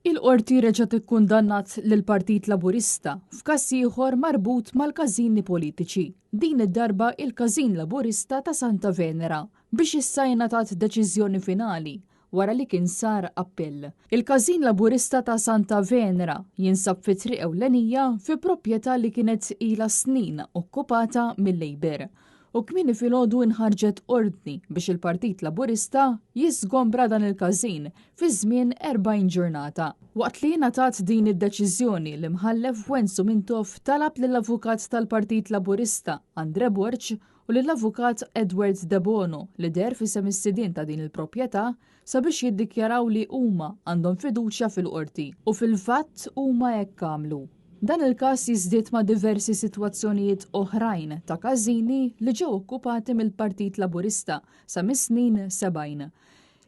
Il-qorti reġgħet ikkundannat lill-Partit Laburista f'każ ieħor marbut mal-każini politiċi. Din id-darba il-każin Laburista ta' Santa Venera biex issa jingħatat deċiżjoni finali wara li kien sar appell. Il-każin Laburista ta' Santa Venera jinsab fi triq ewlenija fi proprjetà li kienet ilha snin okkupata mill-Labor. U kmieni filgħodu inħarġet ordni biex il-Partit Laburista jisgombra dan il-każin fi żmien 40 ġurnata. Waqt li ngħatat din id-deċiżjoni l-imħallef Wenzu Mintoff talab lill-avukat tal-Partit Laburista Andre Borċ u lill-avukat Edward De Bono li der f'isem is-sidien ta' din il-proprjetà sabiex jiddikjaraw li huma għandhom fiduċja fil-qorti u fil-fatt huma hekk għamlu. Dan il-każ jiżdied ma' diversi sitwazzjonijiet oħrajn ta' każini li ġew okkupati mill-Partit Laburista sa mis-snin 70.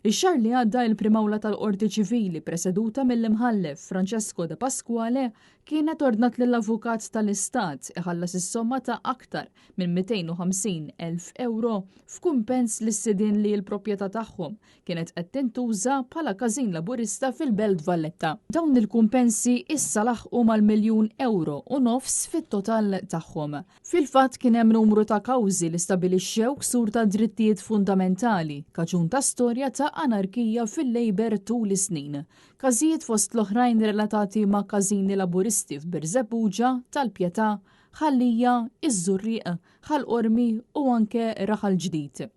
Ix-xahar li għadda il-Prim Awla tal-Qorti Ċivili preseduta mill-imħallef Francesco De Pasquale kienet ordnat lill-avukat tal-Istat iħallas is-somma ta' aktar minn 250,000 euro f'kumpens lis-sidien li l-proprjetà tagħhom kienet qed tintuża bħala każin Laburista fil-Belt Valletta. Dawn il-kumpensi issa laħqu mal-1,000,000 euro u nofs fit-total tagħhom. Fil-fatt kien hemm numru ta' kawżi li stabilixxew ksur ta' drittijiet fundamentali, kaġun ta' storja ta' anarkija fil-Labor tul is-snin. Każijiet fost l-oħrajn relatati ma' każini Laburisti f'Birzebbuġa, tal-Pjetà, Ħallija, Iż-Żurrieq, Ħall Qormi u anke Raħal Ġdid.